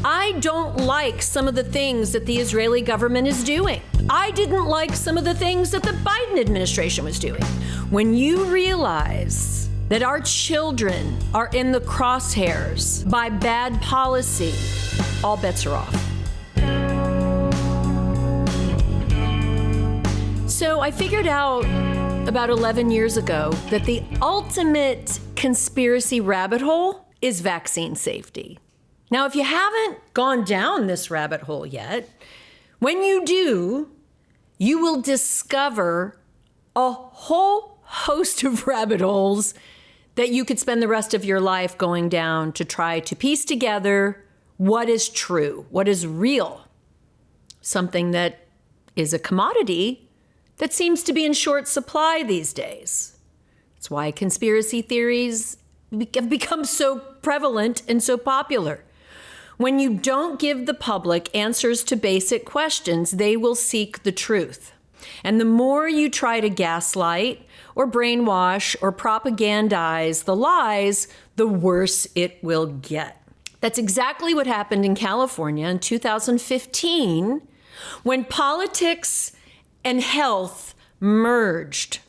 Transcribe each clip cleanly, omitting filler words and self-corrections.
I don't like some of the things that the Israeli government is doing. I didn't like some of the things that the Biden administration was doing. When you realize that our children are in the crosshairs by bad policy, all bets are off. So I figured out about 11 years ago that the ultimate conspiracy rabbit hole is vaccine safety. Now, if you haven't gone down this rabbit hole yet, when you do, you will discover a whole host of rabbit holes that you could spend the rest of your life going down to try to piece together what is true, what is real, something that is a commodity that seems to be in short supply these days. It's why conspiracy theories have become so prevalent and so popular. When you don't give the public answers to basic questions, they will seek the truth. And the more you try to gaslight or brainwash or propagandize the lies, the worse it will get. That's exactly what happened in California in 2015 when politics and health merged.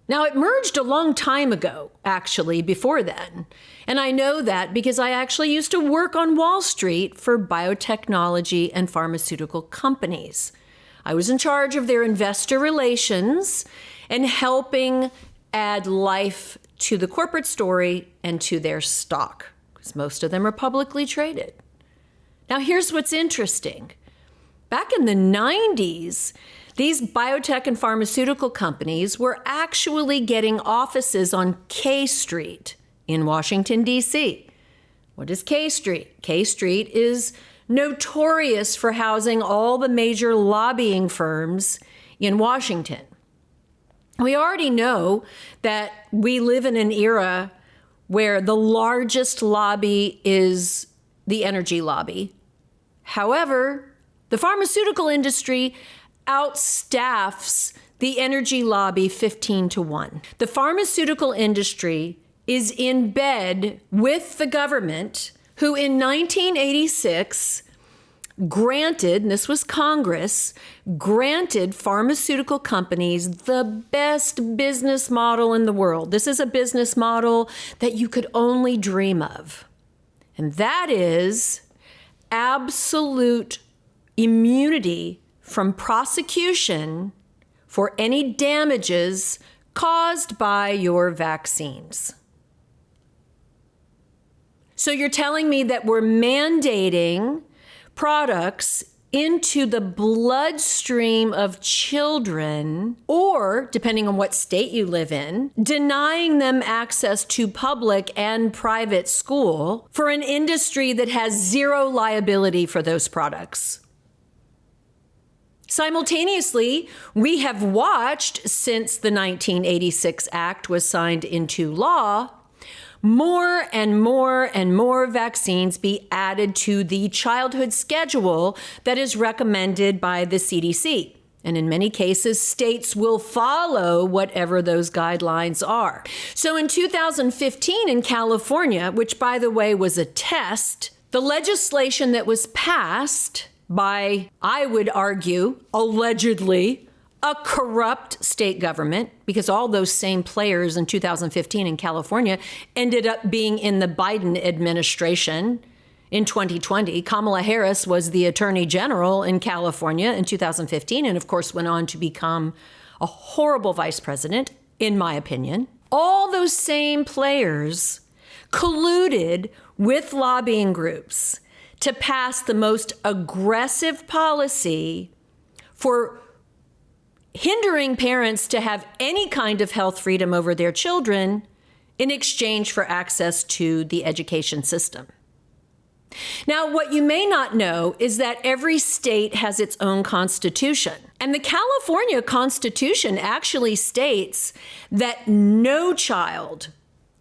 Now, it merged a long time ago, actually, before then. And I know that because I actually used to work on Wall Street for biotechnology and pharmaceutical companies. I was in charge of their investor relations and helping add life to the corporate story and to their stock, because most of them are publicly traded. Now, here's what's interesting. Back in the 90s, these biotech and pharmaceutical companies were actually getting offices on K Street in Washington, D.C. What is K Street? K Street is notorious for housing all the major lobbying firms in Washington. We already know that we live in an era where the largest lobby is the energy lobby. However, the pharmaceutical industry outstaffs the energy lobby 15-1. The pharmaceutical industry is in bed with the government, who in 1986 granted, and this was Congress, granted pharmaceutical companies the best business model in the world. This is a business model that you could only dream of. And that is absolute immunity from prosecution for any damages caused by your vaccines. So you're telling me that we're mandating products into the bloodstream of children, or, depending on what state you live in, denying them access to public and private school for an industry that has zero liability for those products. Simultaneously, we have watched, since the 1986 Act was signed into law, more and more and more vaccines be added to the childhood schedule that is recommended by the CDC. And in many cases, states will follow whatever those guidelines are. So in 2015 in California, which by the way was a test, the legislation that was passed by, I would argue, allegedly, a corrupt state government, because all those same players in 2015 in California ended up being in the Biden administration in 2020. Kamala Harris was the attorney general in California in 2015, and of course went on to become a horrible vice president, in my opinion. All those same players colluded with lobbying groups to pass the most aggressive policy for hindering parents to have any kind of health freedom over their children in exchange for access to the education system. Now, what you may not know is that every state has its own constitution. And the California Constitution actually states that no child,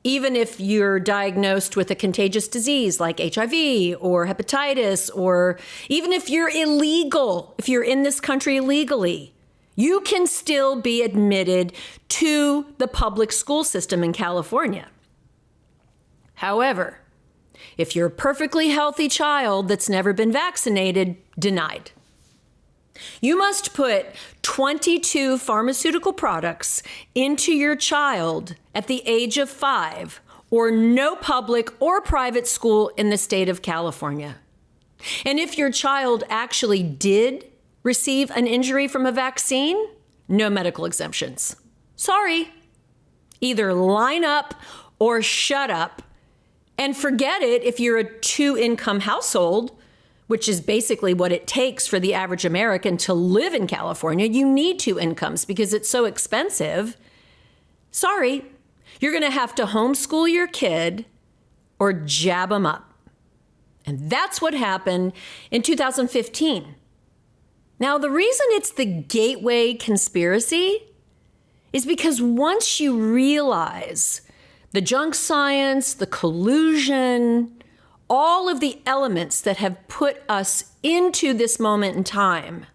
even if you're diagnosed with a contagious disease like HIV or hepatitis, or even if you're illegal, if you're in this country illegally, you can still be admitted to the public school system in California. However, If you're a perfectly healthy child that's never been vaccinated, denied. You must put 22 pharmaceutical products into your child at the age of 5, or no public or private school in the state of California. And if your child actually did receive an injury from a vaccine, no medical exemptions. Sorry. Either line up or shut up, and forget it if you're a 2-income household, which is basically what it takes for the average American to live in California. You need 2 incomes because it's so expensive. Sorry, you're going to have to homeschool your kid or jab them up. And that's what happened in 2015. Now, the reason it's the gateway conspiracy is because once you realize the junk science, the collusion, all of the elements that have put us into this moment in time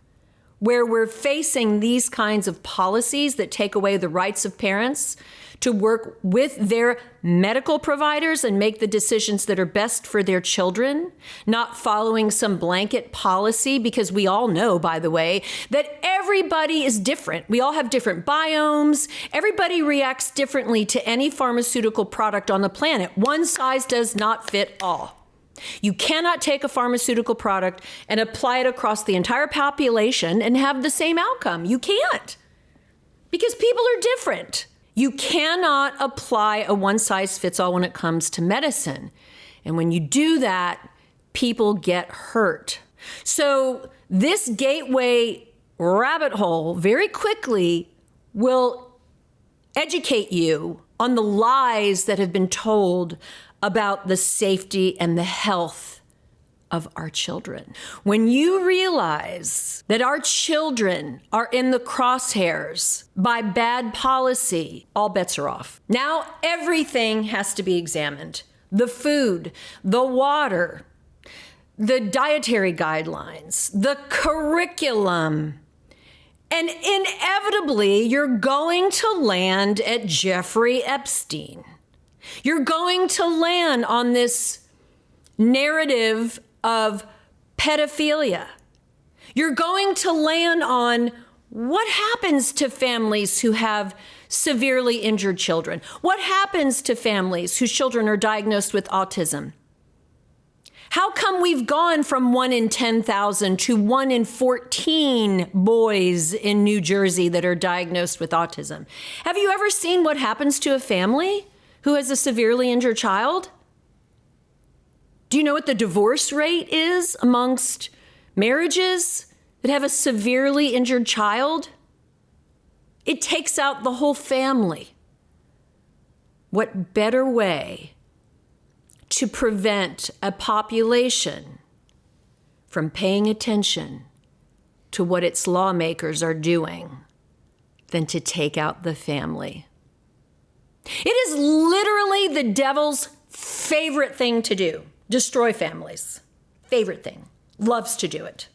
where we're facing these kinds of policies that take away the rights of parents to work with their medical providers and make the decisions that are best for their children, not following some blanket policy, because we all know, by the way, that everybody is different. We all have different biomes. Everybody reacts differently to any pharmaceutical product on the planet. One size does not fit all. You cannot take a pharmaceutical product and apply it across the entire population and have the same outcome. You can't, because people are different. You cannot apply a one-size-fits-all when it comes to medicine. And when you do that, people get hurt. So this gateway rabbit hole very quickly will educate you on the lies that have been told about the safety and the health of our children. When you realize that our children are in the crosshairs by bad policy, all bets are off. Now everything has to be examined. The food, the water, the dietary guidelines, the curriculum. And inevitably, you're going to land at Jeffrey Epstein. You're going to land on this narrative of pedophilia. You're going to land on what happens to families who have severely injured children. What happens to families whose children are diagnosed with autism? How come we've gone from 1 in 10,000 to 1 in 14 boys in New Jersey that are diagnosed with autism? Have you ever seen what happens to a family who has a severely injured child? Do you know what the divorce rate is amongst marriages that have a severely injured child? It takes out the whole family. What better way to prevent a population from paying attention to what its lawmakers are doing than to take out the family? It is literally the devil's favorite thing to do. Destroy families. Favorite thing. Loves to do it.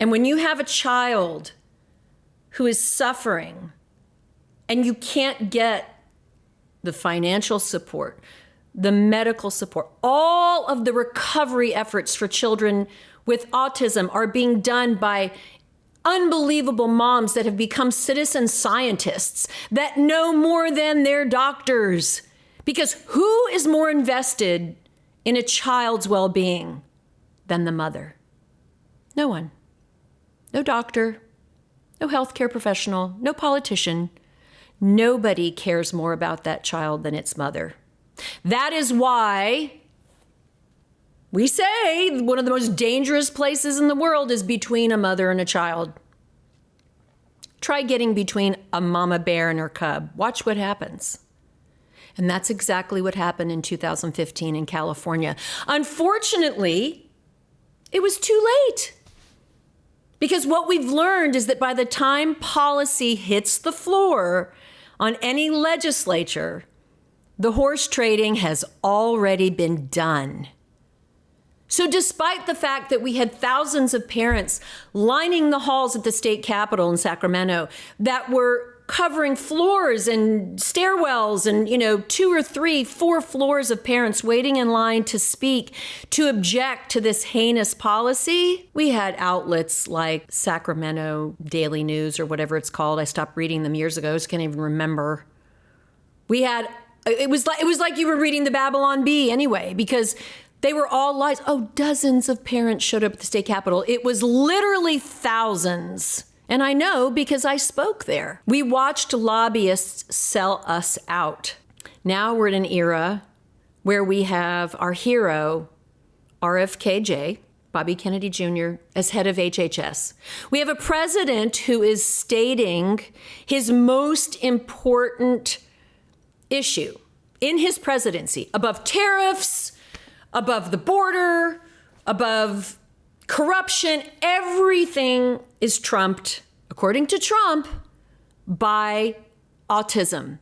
And when you have a child who is suffering and you can't get the financial support, the medical support, all of the recovery efforts for children with autism are being done by unbelievable moms that have become citizen scientists that know more than their doctors. Because who is more invested in a child's well-being than the mother? No one. No doctor, no healthcare professional, no politician. Nobody cares more about that child than its mother. That is why we say one of the most dangerous places in the world is between a mother and a child. Try getting between a mama bear and her cub. Watch what happens. And that's exactly what happened in 2015 in California. Unfortunately, it was too late. Because what we've learned is that by the time policy hits the floor on any legislature, the horse trading has already been done. So despite the fact that we had thousands of parents lining the halls at the state capitol in Sacramento that were covering floors and stairwells and, 2 or 3, 4 floors of parents waiting in line to speak, to object to this heinous policy. We had outlets like Sacramento Daily News or whatever it's called. I stopped reading them years ago. I just can't even remember. It was like you were reading the Babylon Bee anyway, because they were all lies. Oh, dozens of parents showed up at the state capitol. It was literally thousands. And I know because I spoke there. We watched lobbyists sell us out. Now we're in an era where we have our hero, RFKJ, Bobby Kennedy Jr., as head of HHS. We have a president who is stating his most important issue in his presidency, above tariffs, above the border, above corruption, everything is trumped, according to Trump, by autism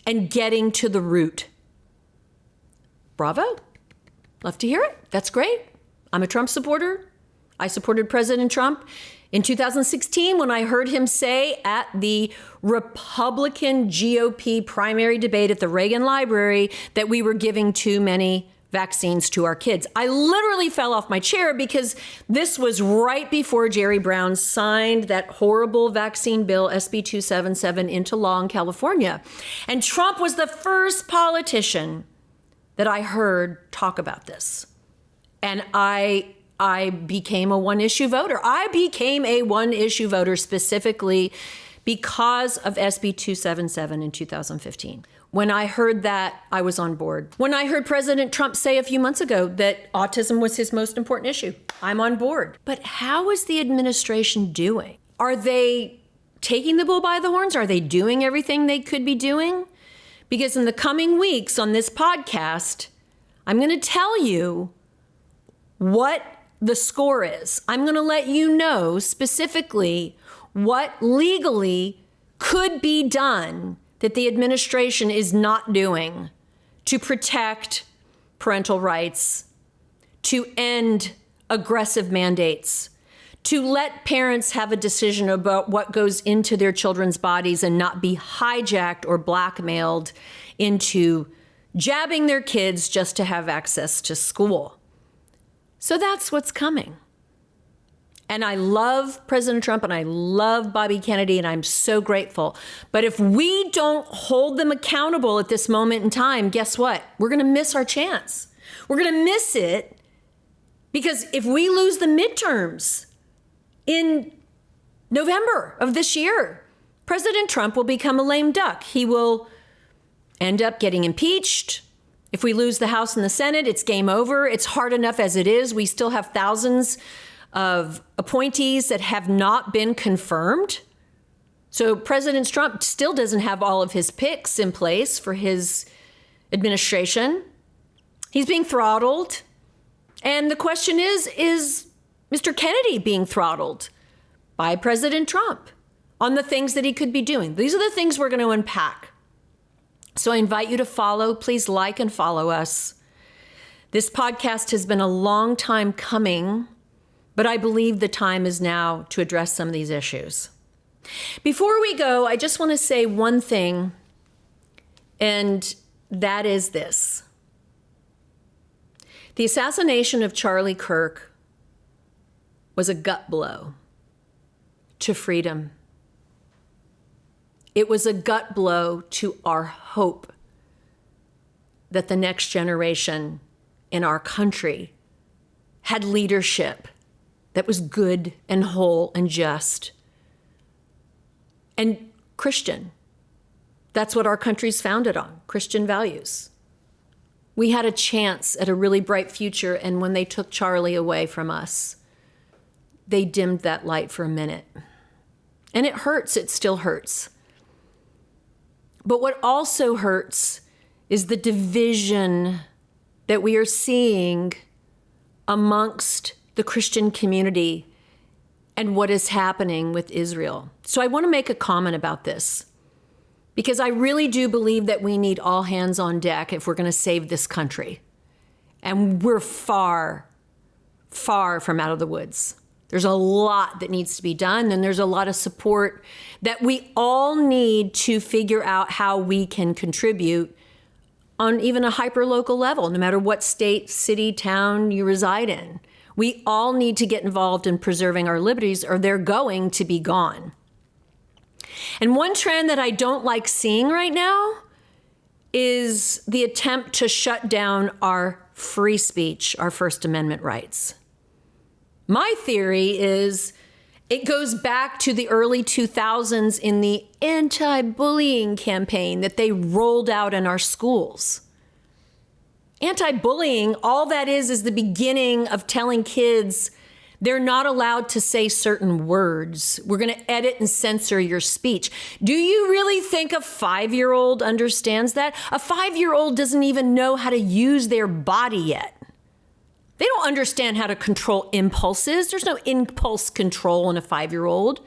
and getting to the root. Bravo. Love to hear it. That's great. I'm a Trump supporter. I supported President Trump in 2016 when I heard him say at the Republican GOP primary debate at the Reagan Library that we were giving too many vaccines to our kids. I literally fell off my chair because this was right before Jerry Brown signed that horrible vaccine bill, SB 277, into law in California. And Trump was the first politician that I heard talk about this. And I became a one-issue voter. I became a one-issue voter specifically because of SB 277 in 2015. When I heard that, I was on board. When I heard President Trump say a few months ago that autism was his most important issue, I'm on board. But how is the administration doing? Are they taking the bull by the horns? Are they doing everything they could be doing? Because in the coming weeks on this podcast, I'm going to tell you what the score is. I'm going to let you know specifically what legally could be done that the administration is not doing to protect parental rights, to end aggressive mandates, to let parents have a decision about what goes into their children's bodies and not be hijacked or blackmailed into jabbing their kids just to have access to school. So that's what's coming. And I love President Trump and I love Bobby Kennedy and I'm so grateful. But if we don't hold them accountable at this moment in time, guess what? We're going to miss our chance. We're going to miss it because if we lose the midterms in November of this year, President Trump will become a lame duck. He will end up getting impeached. If we lose the House and the Senate, it's game over. It's hard enough as it is. We still have thousands of appointees that have not been confirmed. So President Trump still doesn't have all of his picks in place for his administration. He's being throttled. And the question is Mr. Kennedy being throttled by President Trump on the things that he could be doing? These are the things we're going to unpack. So I invite you to follow. Please like and follow us. This podcast has been a long time coming, but I believe the time is now to address some of these issues. Before we go, I just want to say one thing, and that is this. The assassination of Charlie Kirk was a gut blow to freedom. It was a gut blow to our hope that the next generation in our country had leadership that was good and whole and just and Christian. That's what our country's founded on, Christian values. We had a chance at a really bright future, and when they took Charlie away from us, they dimmed that light for a minute. And it hurts, it still hurts. But what also hurts is the division that we are seeing amongst the Christian community and what is happening with Israel. So I want to make a comment about this because I really do believe that we need all hands on deck if we're going to save this country. And we're far, far from out of the woods. There's a lot that needs to be done, and there's a lot of support that we all need to figure out how we can contribute on even a hyper-local level, no matter what state, city, town you reside in. We all need to get involved in preserving our liberties, or they're going to be gone. And one trend that I don't like seeing right now is the attempt to shut down our free speech, our First Amendment rights. My theory is it goes back to the early 2000s in the anti-bullying campaign that they rolled out in our schools. Anti-bullying, all that is the beginning of telling kids they're not allowed to say certain words. We're going to edit and censor your speech. Do you really think a 5-year-old understands that? A 5-year-old doesn't even know how to use their body yet. They don't understand how to control impulses. There's no impulse control in a 5-year-old.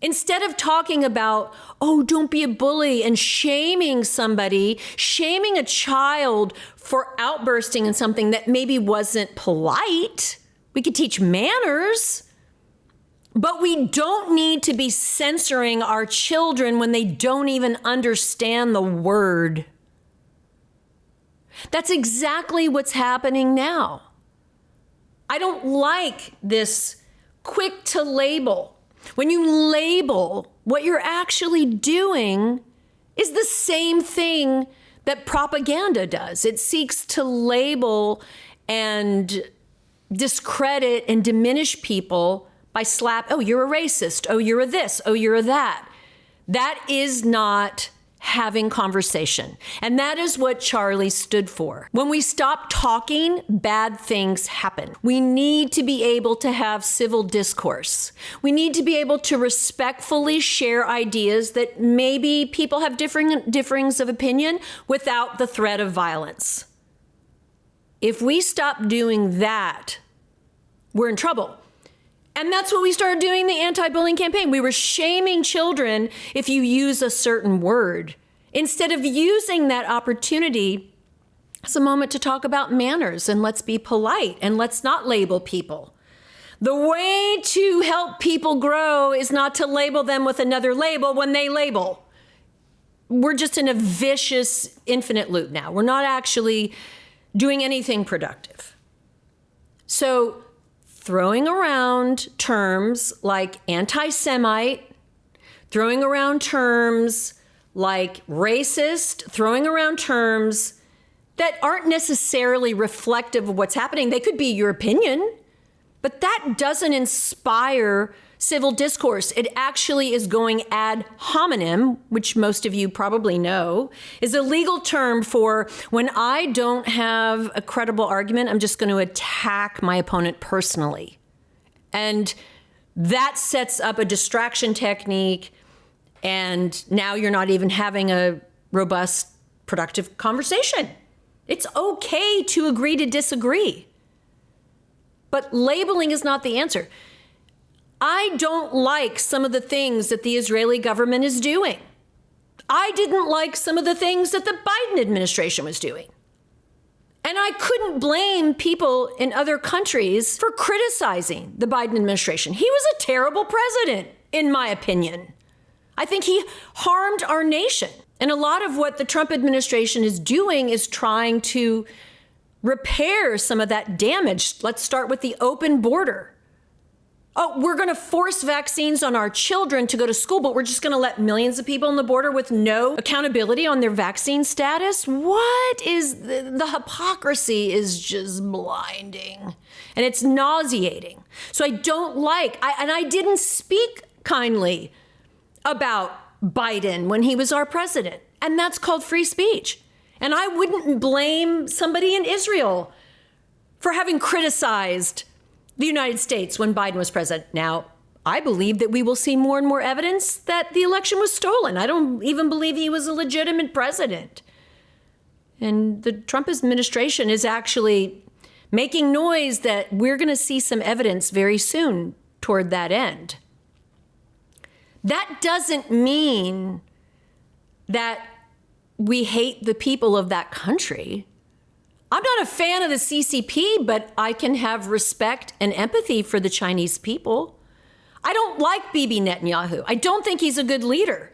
Instead of talking about, oh, don't be a bully, and shaming somebody, shaming a child for outbursting in something that maybe wasn't polite, we could teach manners. But we don't need to be censoring our children when they don't even understand the word. That's exactly what's happening now. I don't like this quick to label. When you label, what you're actually doing is the same thing that propaganda does. It seeks to label and discredit and diminish people by oh, you're a racist. Oh, you're a this. Oh, you're a that. That is not having conversation. And that is what Charlie stood for. When we stop talking, bad things happen. We need to be able to have civil discourse. We need to be able to respectfully share ideas that maybe people have differings of opinion without the threat of violence. If we stop doing that, we're in trouble. And that's what we started doing the anti-bullying campaign. We were shaming children if you use a certain word, instead of using that opportunity as a moment to talk about manners and let's be polite and let's not label people. The way to help people grow is not to label them with another label when they label. We're just in a vicious, infinite loop now. We're not actually doing anything productive. So, throwing around terms like anti-Semite, throwing around terms like racist, throwing around terms that aren't necessarily reflective of what's happening. They could be your opinion, but that doesn't inspire civil discourse. It actually is going ad hominem, which most of you probably know, is a legal term for when I don't have a credible argument, I'm just going to attack my opponent personally. And that sets up a distraction technique, and now you're not even having a robust, productive conversation. It's okay to agree to disagree. But labeling is not the answer. I don't like some of the things that the Israeli government is doing. I didn't like some of the things that the Biden administration was doing. And I couldn't blame people in other countries for criticizing the Biden administration. He was a terrible president, in my opinion. I think he harmed our nation. And a lot of what the Trump administration is doing is trying to repair some of that damage. Let's start with the open border. Oh, we're going to force vaccines on our children to go to school, but we're just going to let millions of people on the border with no accountability on their vaccine status? What is the hypocrisy is just blinding, and it's nauseating. So I don't like, and I didn't speak kindly about Biden when he was our president, and that's called free speech. And I wouldn't blame somebody in Israel for having criticized the United States when Biden was president. Now, I believe that we will see more and more evidence that the election was stolen. I don't even believe he was a legitimate president. And the Trump administration is actually making noise that we're going to see some evidence very soon toward that end. That doesn't mean that we hate the people of that country. I'm not a fan of the CCP, but I can have respect and empathy for the Chinese people. I don't like Bibi Netanyahu. I don't think he's a good leader.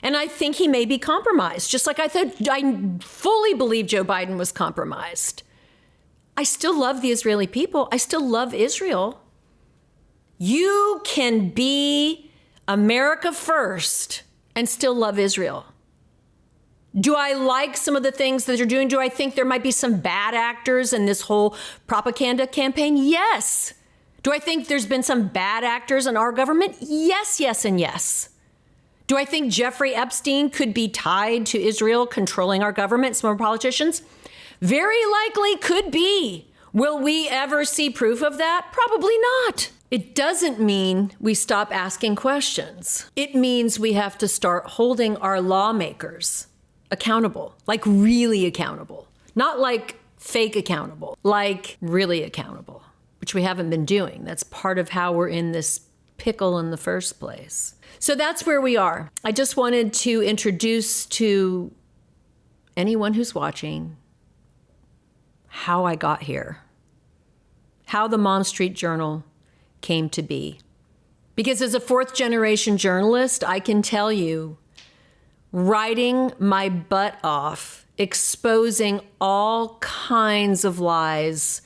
And I think he may be compromised, just like I fully believe Joe Biden was compromised. I still love the Israeli people. I still love Israel. You can be America first and still love Israel. Do I like some of the things that they're doing? Do I think there might be some bad actors in this whole propaganda campaign? Yes. Do I think there's been some bad actors in our government? Yes, yes, and yes. Do I think Jeffrey Epstein could be tied to Israel controlling our government, some of our politicians? Very likely could be. Will we ever see proof of that? Probably not. It doesn't mean we stop asking questions. It means we have to start holding our lawmakers accountable, like really accountable, not like fake accountable, like really accountable, which we haven't been doing. That's part of how we're in this pickle in the first place. So that's where we are. I just wanted to introduce to anyone who's watching how I got here, how the Mom Street Journal came to be. Because as a fourth generation journalist, I can tell you, writing my butt off, exposing all kinds of lies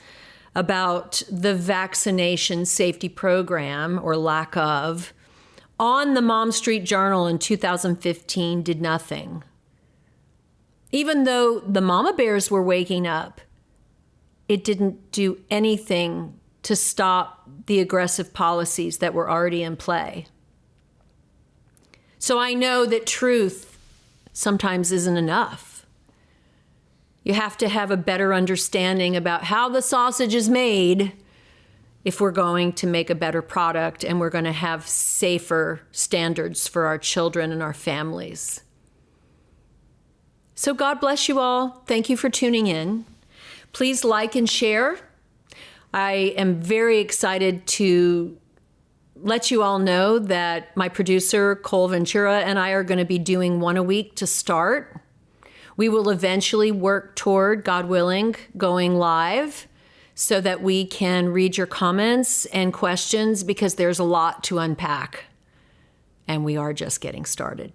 about the vaccination safety program or lack of on the Mom Street Journal in 2015 did nothing. Even though the mama bears were waking up, it didn't do anything to stop the aggressive policies that were already in play. So I know that truth sometimes isn't enough. You have to have a better understanding about how the sausage is made if we're going to make a better product and we're going to have safer standards for our children and our families. So God bless you all. Thank you for tuning in. Please like and share. I am very excited to let you all know that my producer, Cole Ventura, and I are going to be doing one a week to start. We will eventually work toward, God willing, going live so that we can read your comments and questions because there's a lot to unpack. And we are just getting started.